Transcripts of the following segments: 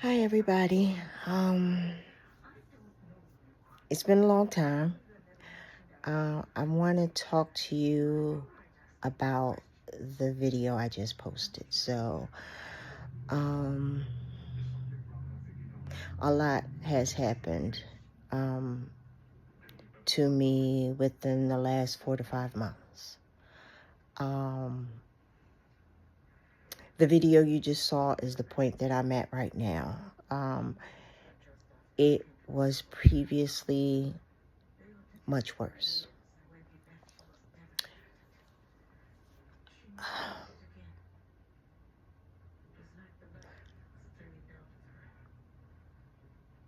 Hi everybody. It's been a long time. I want to talk to you about the video I just posted. So, um, a lot has happened to me within the last 4 to 5 months. Um, the video you just saw is the point that I'm at right now. It was previously much worse.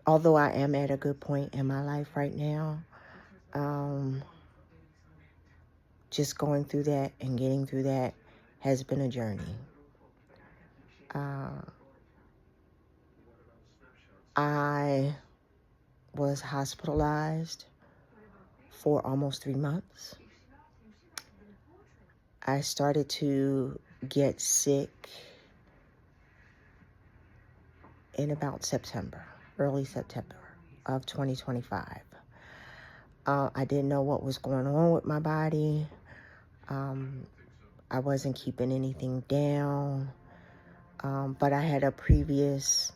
Although I am at a good point in my life right now, um, just going through that and getting through that has been a journey. I was hospitalized for almost 3 months. I started to get sick in about September, early September of 2025. I didn't know what was going on with my body. I wasn't keeping anything down. But I had a previous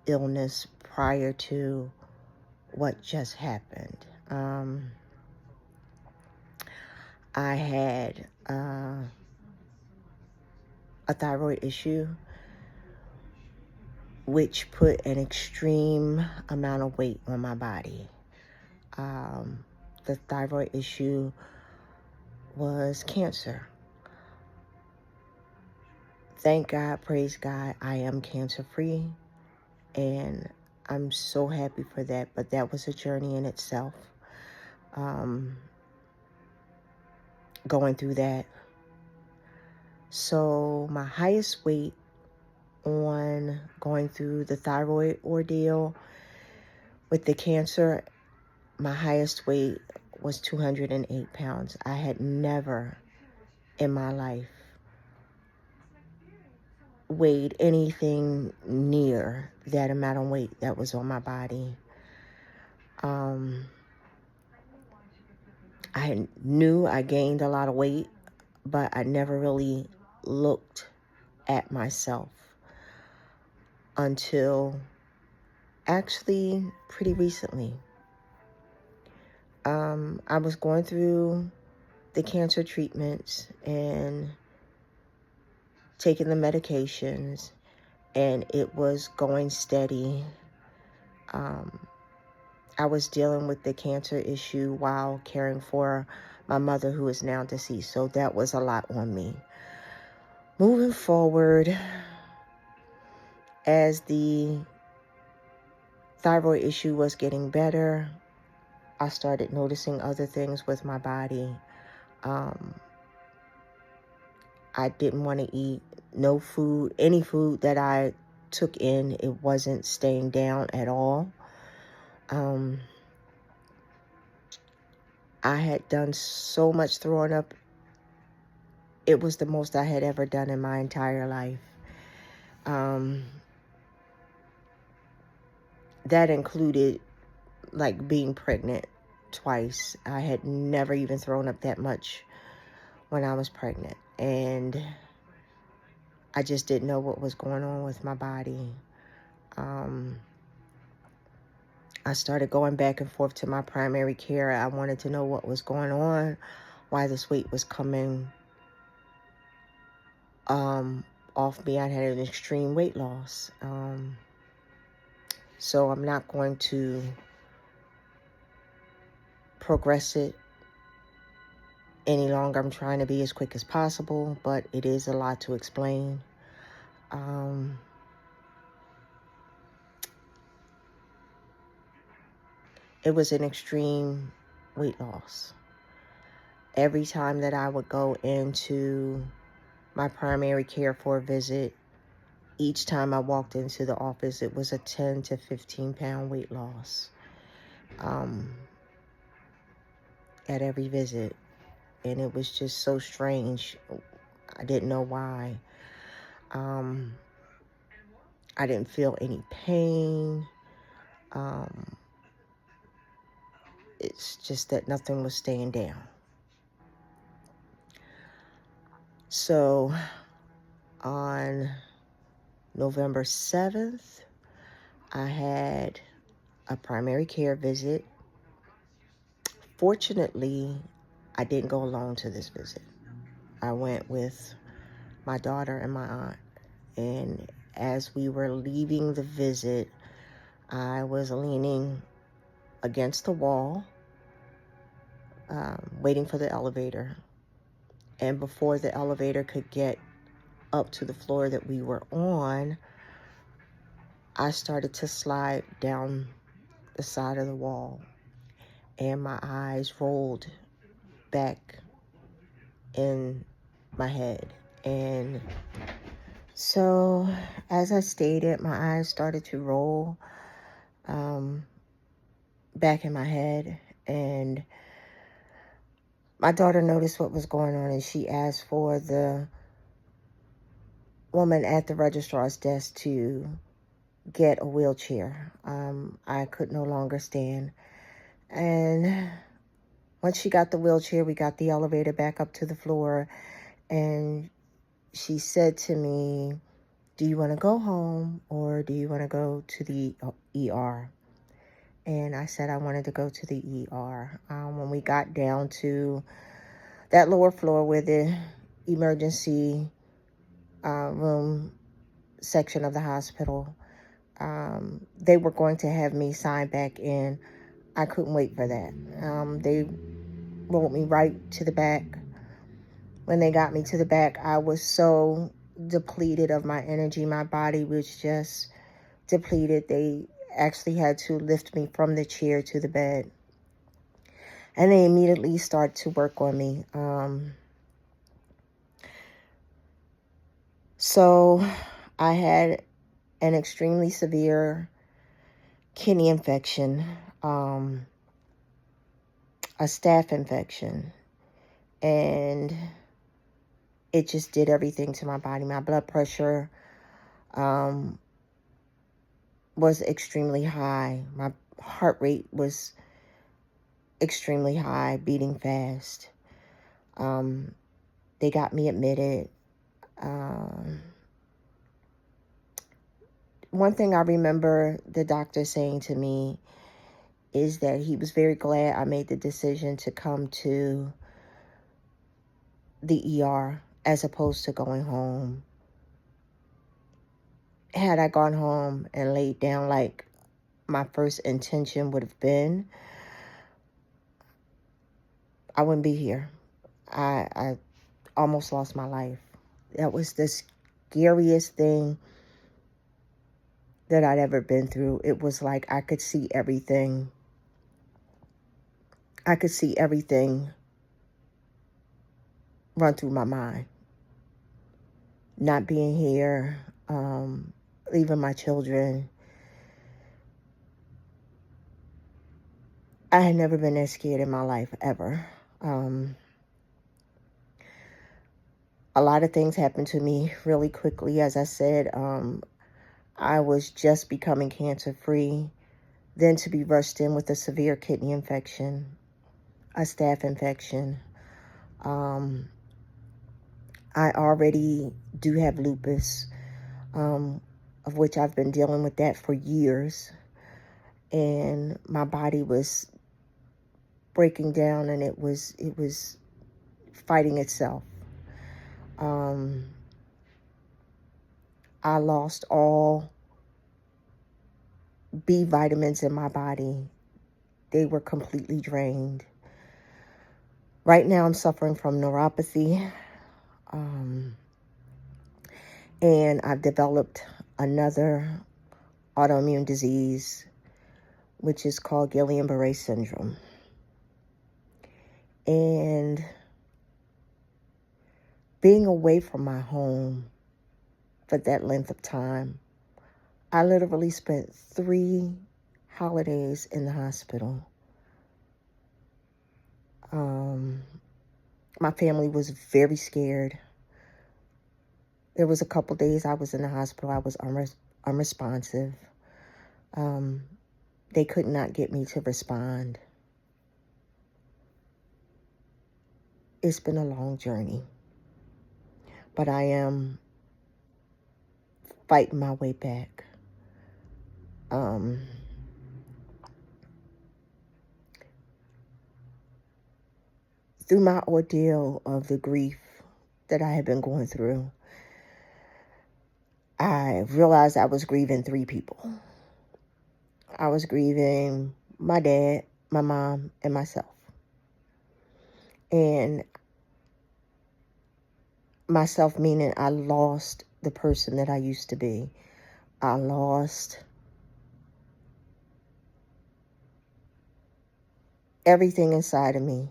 illness prior to what just happened. I had a thyroid issue, which put an extreme amount of weight on my body. The thyroid issue was cancer. Thank God, praise God, I am cancer free, and I'm so happy for that. But that was a journey in itself. Going through that. So my highest weight on going through the thyroid ordeal with the cancer, my highest weight was 208 pounds. I had never in my life weighed anything near that amount of weight that was on my body. I knew I gained a lot of weight, but I never really looked at myself until actually pretty recently. I was going through the cancer treatments and taking the medications, and it was going steady. I was dealing with the cancer issue while caring for my mother, who is now deceased, so that was a lot on me. Moving forward, as the thyroid issue was getting better, I started noticing other things with my body. I didn't want to eat no food, any food that I took in, it wasn't staying down at all. I had done so much throwing up. It was the most I had ever done in my entire life. That included like being pregnant twice. I had never even thrown up that much when I was pregnant. And I just didn't know what was going on with my body. I started going back and forth to my primary care. I wanted to know what was going on, why this weight was coming off me. I had an extreme weight loss. So I'm not going to progress it any longer. I'm trying to be as quick as possible, but it is a lot to explain. It was an extreme weight loss. Every time that I would go into my primary care for a visit, each time I walked into the office, it was a 10 to 15 pound weight loss at every visit. And it was just so strange. I didn't know why. I didn't feel any pain. Um, it's just that nothing was staying down. So on November 7th, I had a primary care visit. Fortunately, I didn't go alone to this visit. I went with my daughter and my aunt. And as we were leaving the visit, I was leaning against the wall, waiting for the elevator. And before the elevator could get up to the floor that we were on, I started to slide down the side of the wall, and my eyes rolled back in my head. And so, as I stated, my eyes started to roll back in my head, and my daughter noticed what was going on, and she asked for the woman at the registrar's desk to get a wheelchair. I could no longer stand. And once she got the wheelchair, we got the elevator back up to the floor, and she said to me, "Do you want to go home or do you want to go to the ER?" And I said I wanted to go to the ER. When we got down to that lower floor where the emergency room section of the hospital, they were going to have me sign back in. I couldn't wait for that. They rolled me right to the back. When they got me to the back, I was so depleted of my energy. My body was just depleted. They actually had to lift me from the chair to the bed. And they immediately started to work on me. So I had an extremely severe kidney infection, a staph infection, and it just did everything to my body. My blood pressure was extremely high. My heart rate was extremely high, beating fast. They got me admitted. One thing I remember the doctor saying to me is that he was very glad I made the decision to come to the ER as opposed to going home. Had I gone home and laid down like my first intention would have been, I wouldn't be here. I almost lost my life. That was the scariest thing that I'd ever been through. It was like I could see everything. I could see everything run through my mind. Not being here, leaving my children. I had never been that scared in my life, ever. A lot of things happened to me really quickly. As I said, I was just becoming cancer-free, then to be rushed in with a severe kidney infection, a staph infection. I already do have lupus, of which I've been dealing with that for years. And my body was breaking down, and it was fighting itself. I lost all B vitamins in my body. They were completely drained. Right now I'm suffering from neuropathy. And I've developed another autoimmune disease, which is called Guillain-Barré syndrome. And being away from my home for that length of time, I literally spent 3 holidays in the hospital. My family was very scared. There was a couple days I was in the hospital. I was unresponsive. They could not get me to respond. It's been a long journey, but I am fighting my way back. Through my ordeal of the grief that I had been going through, I realized I was grieving 3 people. I was grieving my dad, my mom, and myself. And myself meaning I lost the person that I used to be. I lost everything inside of me.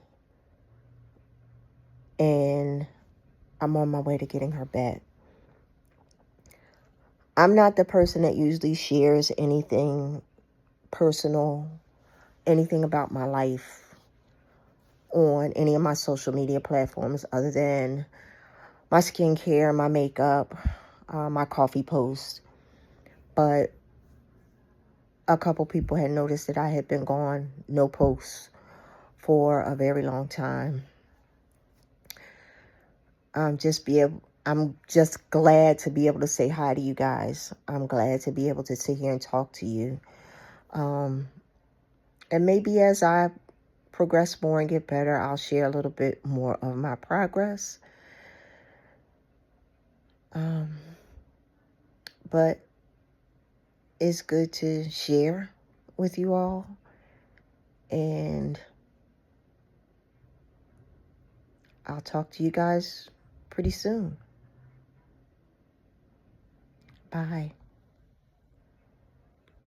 And I'm on my way to getting her back. I'm not the person that usually shares anything personal, anything about my life on any of my social media platforms other than my skincare, my makeup, my coffee post. But a couple people had noticed that I had been gone, no posts, for a very long time. I'm just glad to be able to say hi to you guys. I'm glad to be able to sit here and talk to you. And maybe as I progress more and get better, I'll share a little bit more of my progress. But it's good to share with you all. And I'll talk to you guys pretty soon. Bye.